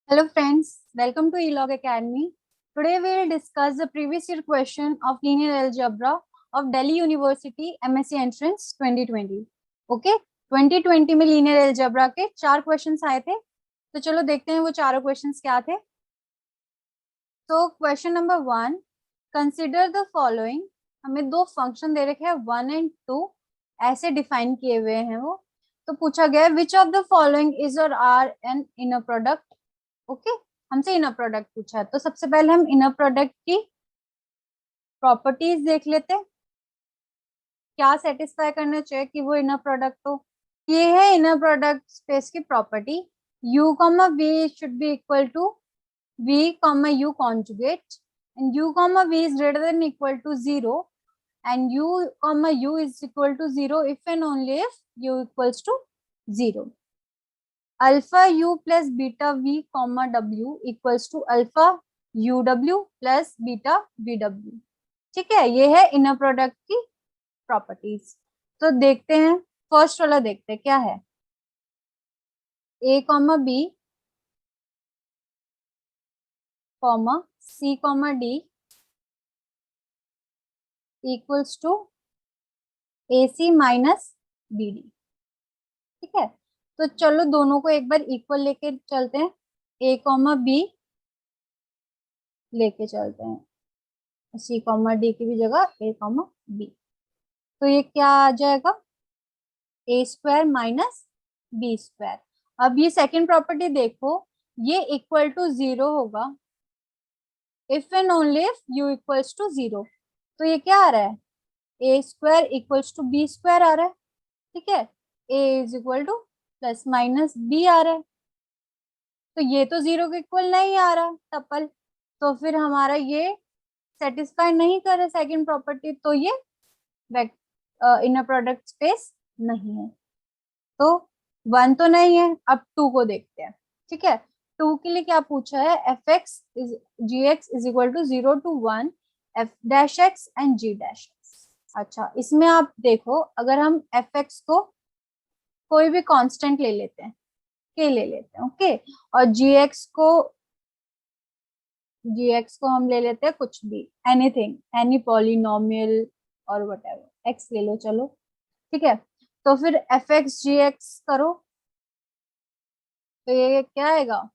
Hello friends, welcome to eLog Academy. Today we will discuss the previous year question of linear algebra of Delhi University MSc Entrance 2020. Okay, 2020 में linear algebra के 4 questions आए थे, तो चलो देखते हैं वो चारों क्वेश्चंस क्या थे। तो question number 1, consider the following. हमें दो फंक्शन दे रखे हैं 1 एंड 2, ऐसे डिफाइन किए हुए हैं वो। तो पूछा गया which of the following is और are an inner product. Okay, हमसे इनर प्रोडक्ट पूछा है, तो सबसे पहले हम इनर प्रोडक्ट की प्रॉपर्टीज देख लेते हैं, क्या सेटिस्फाई करना चाहिए कि वो इनर प्रोडक्ट हो। ये है इनर प्रोडक्ट स्पेस की property, u comma v should be equal to v comma u conjugate and u comma v is greater than equal to 0 and u comma u is equal to 0 if and only if u equals to 0. Alpha u plus beta v comma w equals to alpha uw plus beta vw। ठीक है, ये है inner product की properties. तो देखते हैं, first वाला देखते हैं क्या है। a comma b comma c comma d equals to ac minus bd। ठीक है, तो चलो दोनों को एक बार इक्वल लेके चलते हैं, a कॉमा b लेके चलते हैं सी कॉमा डी की भी जगह a कॉमा बी। तो ये क्या आ जाएगा, ए स्क्वायर माइनस बी स्क्वायर। अब ये सेकंड प्रॉपर्टी देखो, ये इक्वल टू 0 होगा if and only if u equals to 0। तो ये क्या आ रहा है, A square equals to B square आ रहा है। ठीक है, A is equal to plus minus B आ रहा है, तो ये तो 0 के इक्वल नहीं आ रहा टपल, तो फिर हमारा ये सेटिस्फाई नहीं कर रहा सेकंड प्रॉपर्टी, तो ये इनर प्रोडक्ट स्पेस नहीं है। तो 1 तो नहीं है, अब 2 को देखते हैं। ठीक है, 2 के लिए क्या पूछा है, f x is g x is equal to 0 to 1 f dash x and g dash x. अच्छा, इसमें आप देखो, अगर हम एफ एक्स को कोई भी कांस्टेंट ले लेते हैं, के ले लेते हैं, ओके, और जी एक्स को हम ले लेते हैं कुछ भी, एनीथिंग, एनी पॉलिनोमियल और व्हाटएवर, एक्स ले लो चलो। ठीक है, तो फिर एफ एक्स जी एक्स करो, तो ये क्या आएगा,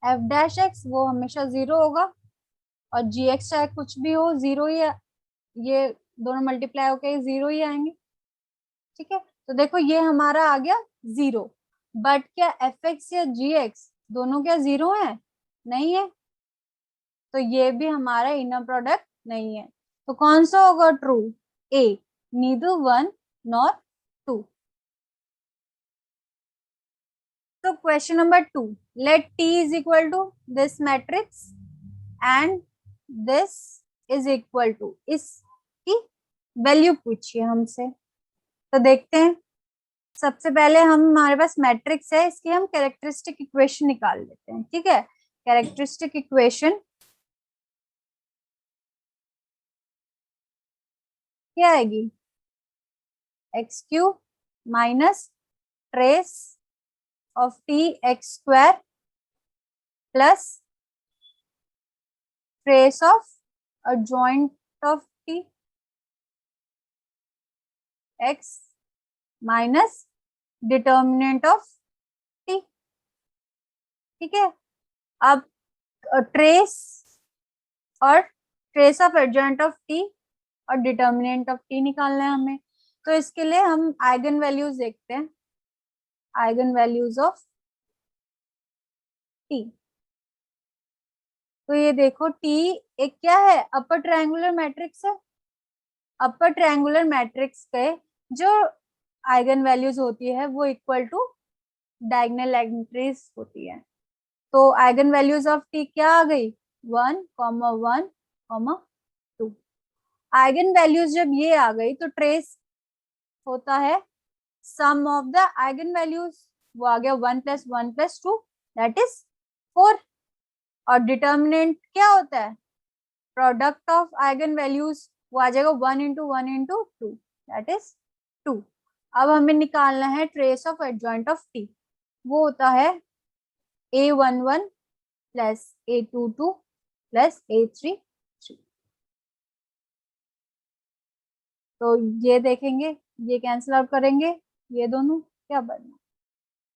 एफ डैश एक्स वो हमेशा 0 होगा, और जी एक्स चाहे कुछ भी हो 0 ही ये दोनों मल्टीप्लाई होके 0 ही आएंगे। ठीक है, तो देखो ये हमारा आ गया 0, बट क्या एफ एक्स या जी एक्स दोनों क्या 0 है, नहीं है, तो ये भी हमारा इनर प्रोडक्ट नहीं है। तो कौन सा होगा ट्रू, ए, नीदर 1 नॉर 2। तो question number 2, let T is equal to this matrix and this is equal to, इसकी वैल्यू पूछिए हमसे। तो देखते हैं, सबसे पहले हमारे पास मैट्रिक्स है, इसकी हम कैरेक्टरिस्टिक इक्वेशन निकाल लेते हैं। ठीक है, कैरेक्टरिस्टिक इक्वेशन क्या आएगी, x cube minus trace of T x square plus trace of adjoint of T x minus determinant of T. ठीक है, अब ट्रेस और trace of adjoint of T और डिटर्मिनेंट ऑफ टी निकालना है हमें। तो इसके लिए हम आइगन वैल्यूज देखते हैं, आइगन वैल्यूज ऑफ टी। तो ये देखो टी एक क्या है, अपर ट्रायंगुलर मैट्रिक्स है। अपर ट्रायंगुलर मैट्रिक्स पे जो आइगन वैल्यूज होती है वो इक्वल टू डायगोनल एंट्रीज होती है। तो आइगन वैल्यूज ऑफ टी क्या आ गई, 1,1,2। आइगन वैल्यूज जब ये आ गई तो ट्रेस होता है सम ऑफ द आइगन वैल्यूज, वो आ गया 1 + 1 + 2 दैट इज 4। और डिटर्मिनेंट क्या होता है, प्रोडक्ट ऑफ आइगन वैल्यूज, वो आ जाएगा 1 × 1 × 2 दैट इज 2। अब हमें निकालना है trace of adjoint of T. वो होता है A11 plus A22 plus A33। तो ये देखेंगे, ये कैंसिल आउट करेंगे, ये दोनों क्या बनना,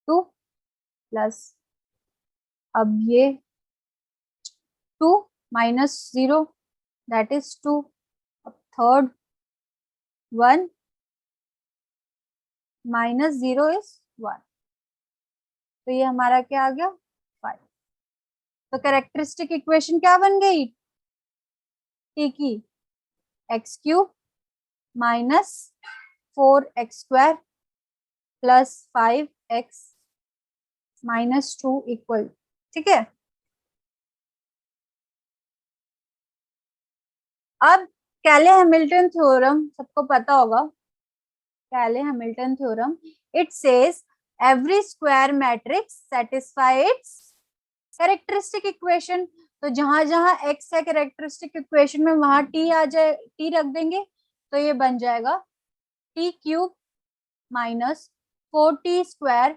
2 प्लस, अब ये 2 माइनस 0 दैट इज 2, अब थर्ड 1 माइनस 0 इज 1, तो ये हमारा क्या आ गया 5। तो कैरेक्टरिस्टिक इक्वेशन क्या बन गई, टी की x cube minus 4x² plus 5x minus 2 equal, ठीक है। अब कैले हैमिल्टन थ्योरम सबको पता होगा, कैले Hamilton theorem, it says every square matrix satisfy it's characteristic equation. तो जहां जहां x है कैरेक्टरिस्टिक इक्वेशन में, वहां t आ जाए, t रख देंगे, तो ये बन जाएगा t cube minus 4t²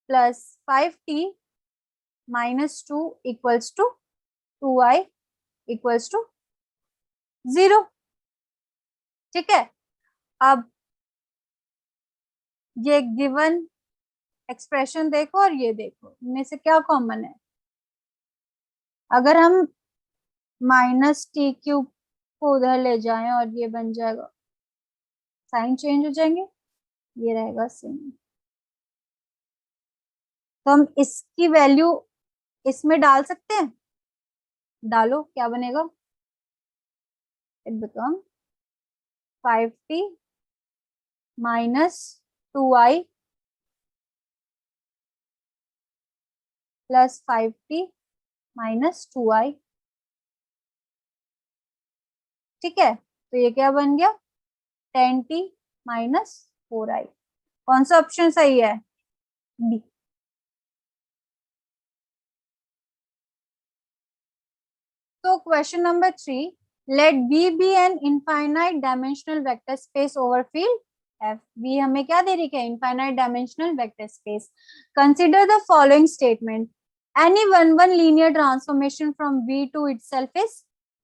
plus 5t minus 2 equals to 2i equals to 0, ठीक है। अब ये गिवन एक्सप्रेशन देखो और ये देखो, इनमें से क्या कॉमन है। अगर हम माइनस टी क्यूब को उधर ले जाएं और ये बन जाएगा, साइन चेंज हो जाएंगे, ये रहेगा सेम। तो हम इसकी वैल्यू इसमें डाल सकते हैं, डालो, क्या बनेगा, it become 5t minus 2i plus 5t minus 2i, ठीक है। तो ये क्या बन गया 10t माइनस 4i। कौन सा ऑप्शन सही है, B. So question number 3, let V be an infinite dimensional vector space over field F। V हमें क्या दे रही है, infinite dimensional vector space। Consider the following statement, any one linear transformation from V to itself is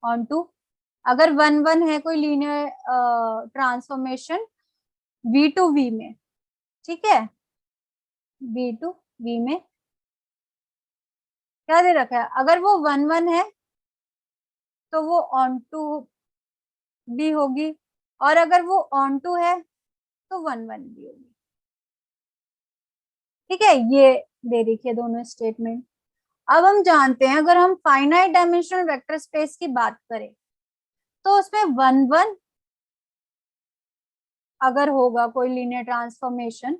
onto। अगर 1 है कोई linear transformation V to V में, ठीक है, V to V में क्या दे रखा है, अगर वो 1 है तो वो ऑन टू भी होगी, और अगर वो ऑन टू है तो 1 भी होगी, ठीक है। ये दे रखी है दोनों स्टेटमेंट। अब हम जानते हैं अगर हम फाइनाइट डायमेंशनल वेक्टर स्पेस की बात करें तो उसमें 1 अगर होगा कोई लीनियर ट्रांसफॉर्मेशन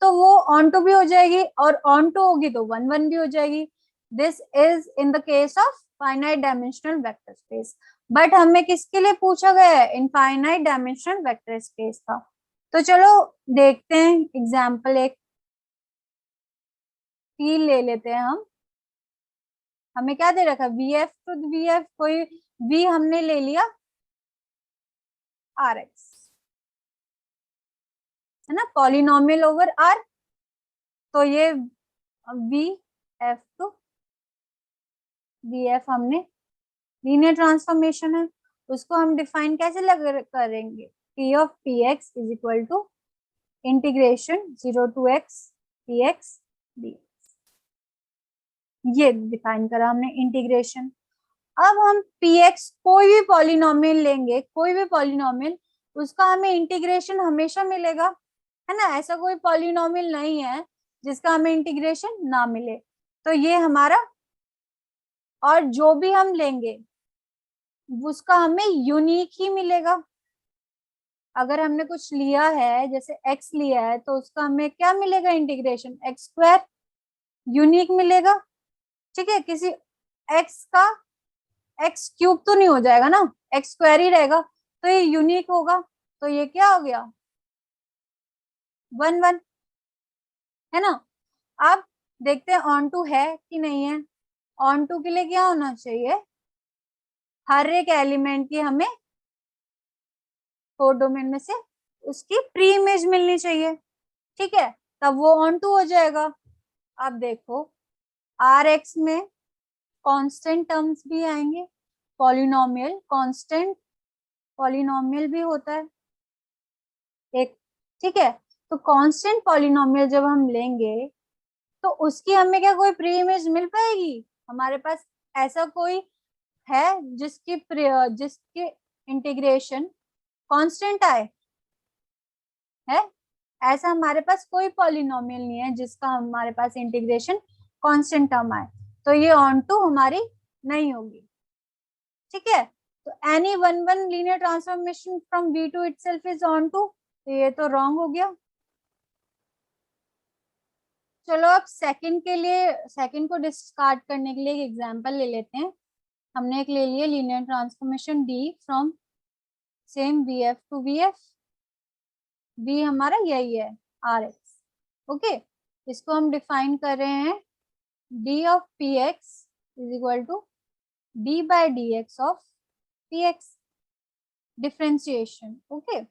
तो वो ऑन टू भी हो जाएगी, और ऑन टू होगी तो 1 भी हो जाएगी। This is in the case of finite dimensional vector space. But हमें किसके लिए पूछा गया है, इनफाइनाइट डायमेंशनल वेक्टर स्पेस का। तो चलो देखते हैं एग्जाम्पल, एक फील ले लेते हैं हम। हमें क्या दे रखा है, we F to V F, कोई वी हमने ले लिया आर एक्स, है ना, पॉलिनोमियल ओवर आर। तो ये V F to V F हमने लीनियर ट्रांसफॉर्मेशन है, उसको हम डिफाइन कैसे करेंगे, P of P x is equal to integration 0 to x px dx, ये डिफाइन करा हमने इंटीग्रेशन। अब हम px कोई भी पॉलिनोमियल लेंगे, कोई भी पॉलिनोमियल, उसका हमें इंटीग्रेशन हमेशा मिलेगा, है ना, ऐसा कोई पॉलिनोमियल नहीं है जिसका हमें इंटीग्रेशन ना मिले। तो ये हमारा, और जो भी हम लेंगे उसका हमें यूनिक ही मिलेगा। अगर हमने कुछ लिया है, जैसे x लिया है, तो उसका हमें क्या मिलेगा, इंटीग्रेशन x² यूनिक मिलेगा, ठीक है। किसी x का x³ तो नहीं हो जाएगा ना, x² ही रहेगा, तो ये यूनिक होगा। तो ये क्या हो गया 1 है ना। अब देखते हैं ऑन टू है कि नहीं है। ऑन टू के लिए क्या होना चाहिए, हर एक एलिमेंट की हमें 4 डोमेन में से उसकी प्री इमेज मिलनी चाहिए, ठीक है, तब वो ऑन टू हो जाएगा। अब देखो आर एक्स में कांस्टेंट टर्म्स भी आएंगे, पॉलिनोमियल कांस्टेंट पॉलिनोमियल भी होता है एक, ठीक है। तो कांस्टेंट पॉलिनोमियल जब हम लेंगे तो उसकी हमें क्या कोई प्री इमेज मिल पाएगी? हमारे पास ऐसा कोई है जिसके इंटीग्रेशन कांस्टेंट आए? है? ऐसा हमारे पास कोई पॉलिनोमियल नहीं है जिसका हमारे पास इंटीग्रेशन कांस्टेंट टर्म आए, तो ये ऑन टू हमारी नहीं होगी, ठीक है। तो any one one linear transformation from V to itself is onto, तो ये तो रॉन्ग हो गया। चलो अब सेकंड के लिए, सेकंड को डिस्कार्ड करने के लिए एक एग्जांपल ले लेते हैं। हमने एक ले लिया linear transformation D from same VF to VF, V हमारा यही है RX, ओके। इसको हम डिफाइन कर रहे हैं D of PX is equal to D by DX of PX, differentiation, okay.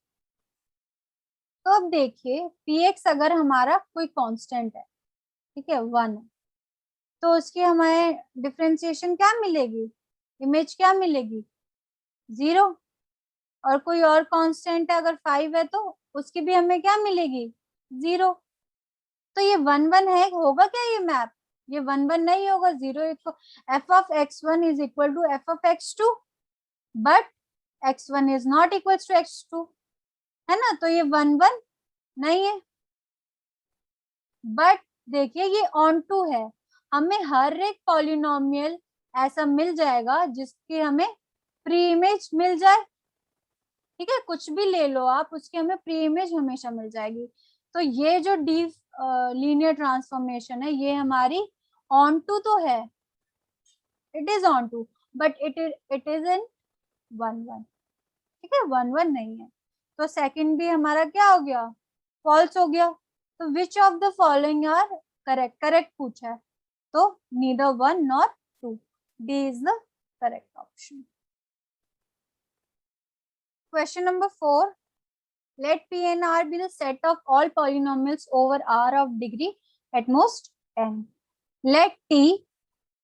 तो अब देखिए PX अगर हमारा कोई कांस्टेंट है, ठीक है, 1 है, तो उसकी हमें डिफरेंशिएशन क्या मिलेगी, इमेज क्या मिलेगी, 0। और कोई और कांस्टेंट है अगर 5 है तो उसकी भी हमें क्या मिलेगी, 0। तो ये 1 1 है, होगा क्या ये मैप? ये 1 1 नहीं होगा, 0 तो f of x1 is equal to f of x2, but x1 is not equal to x2, है ना, तो ये 1 1 नहीं है। बट देखिए ये ऑन टू है, हमें हर एक पॉलिनोमियल ऐसा मिल जाएगा जिसकी हमें प्री इमेज मिल जाए, ठीक है, कुछ भी ले लो आप, उसकी हमें प्री इमेज हमेशा मिल जाएगी। तो ये जो डी लीनियर ट्रांसफॉर्मेशन है ये हमारी ऑन टू तो है, it is onto, but it is in 1 1, ठीक है, 1 1 नहीं है। तो सेकंड भी हमारा क्या हो गया, फॉल्स हो गया। तो which of the following are correct, correct पूछा है, तो neither 1 nor 2, D is the correct option. Question number 4. Let P and R be the set of all polynomials over R of degree at most n. Let T,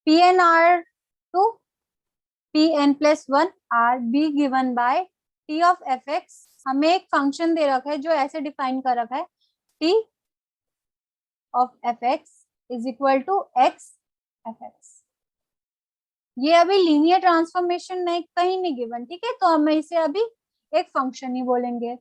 P and R to Pn plus 1 R be given by T of fx. हमें एक function दे रखा है जो ऐसे define कर रखा है, T of fx is equal to x fx. ये अभी लीनियर ट्रांसफॉर्मेशन नहीं, कहीं नहीं गिवन, ठीक है, तो हम इसे अभी एक फंक्शन ही बोलेंगे।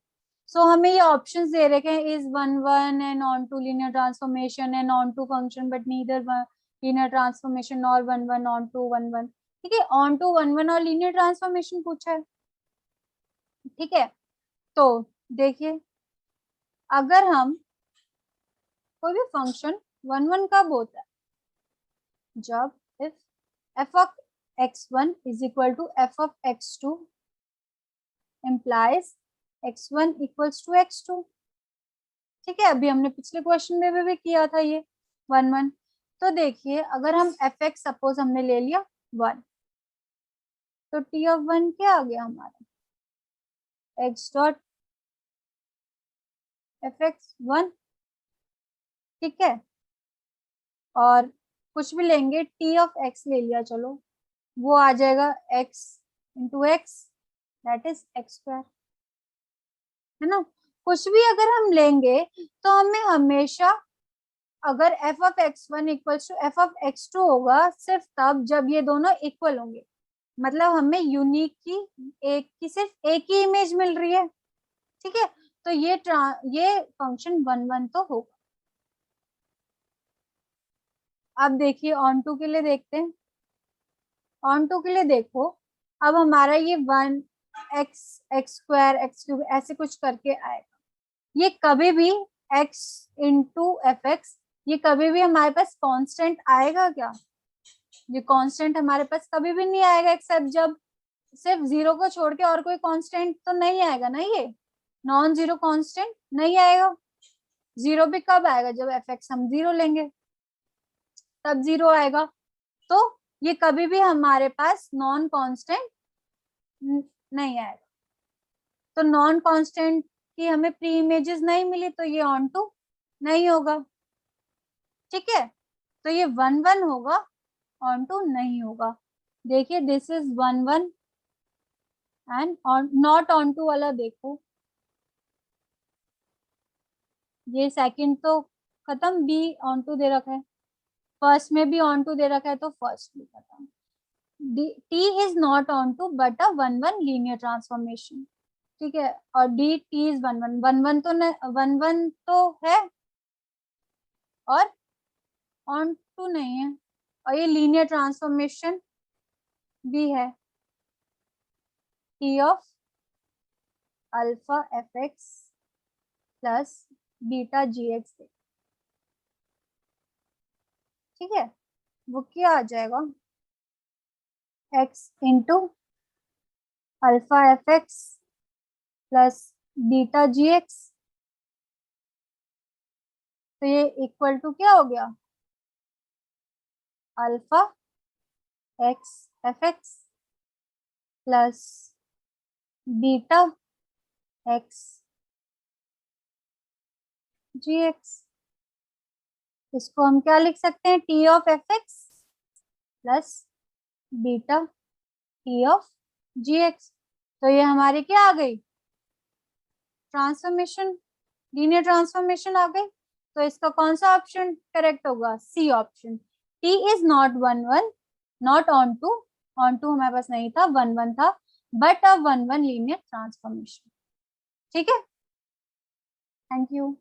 सो हमें ये ऑप्शंस दे रखे हैं, is 1 1 and onto linear transformation and onto function, but neither linear transformation और 1 1 ऑन टू 1 1, ठीक है, ऑन टू 1 1 और लीनियर ट्रांसफॉर्मेशन पूछा है, ठीक है। तो देखिए अगर हम कोई भी फंक्शन 1 1 कब होता है, जब if f of x1 is equal to f of x2 implies x1 equals to x2, ठीक है, अभी हमने पिछले क्वेश्चन में भी किया था ये 1 1। तो देखिए अगर हम fx सपोज हमने ले लिया 1, तो t of 1 क्या आ गया हमारा, x डॉट fx 1, ठीक है, और कुछ भी लेंगे t of x ले लिया, चलो वो आ जाएगा x into x, that is x square, है ना। कुछ भी अगर हम लेंगे तो हमें हमेशा, अगर f of x1 equals to f of x2 होगा सिर्फ तब जब ये दोनों इक्वल होंगे, मतलब हमें यूनिक की सिर्फ एक ही इमेज मिल रही है, ठीक है, तो ये फंक्शन 1 1 तो होगा। अब देखिए ऑन टू के लिए देखते हैं, ऑन टू के लिए देखो, अब हमारा ये 1 x x square x cube ऐसे कुछ करके आएगा, ये कभी भी x इंटू एफ एक्स, ये कभी भी हमारे पास कांस्टेंट आएगा क्या? ये कांस्टेंट हमारे पास कभी भी नहीं आएगा, एक्सेप्ट जब सिर्फ 0 को छोड़ के और कोई कांस्टेंट तो नहीं आएगा ना, ये नॉन जीरो कांस्टेंट नहीं आएगा। 0 भी कब आएगा, जब एफ एक्स हम 0 लेंगे तब 0 आएगा। तो ये कभी भी हमारे पास नॉन कांस्टेंट नहीं आएगा। तो नॉन कांस्टेंट कि हमें प्री इमेजेस नहीं मिली तो ये ऑन टू नहीं होगा, ठीक है। तो ये 1 1 होगा, ऑन टू नहीं होगा। देखिए this is 1 1 and on not onto वाला देखो, ये सेकंड तो खत्म, बी ऑन टू दे रखा है, फर्स्ट में भी ऑन टू दे रखा है तो फर्स्ट भी खत्म। T is not onto but a 1 1 linear transformation, ठीक है। और डी टी इज 1 1 1 1 तो 1 1 तो है और ऑन टू नहीं है, और ये लीनियर ट्रांसफॉर्मेशन भी है, T of alpha F X plus beta G X, ठीक है। वो क्या आ जाएगा, X into alpha F X plus beta G X, तो ये इक्वल टू क्या हो गया, alpha X F X plus beta X G X. इसको हम क्या लिख सकते हैं, T of F X plus beta T of G X. तो ये हमारी क्या आ गई, ट्रांसफॉर्मेशन, लीनियर ट्रांसफॉर्मेशन आ गई। तो इसका कौन सा ऑप्शन करेक्ट होगा, C option. T is not 1 1, not onto, onto हमारे पास नहीं था, 1 1 था, बट अ 1 1 लीनियर ट्रांसफॉर्मेशन, ठीक है। Thank you.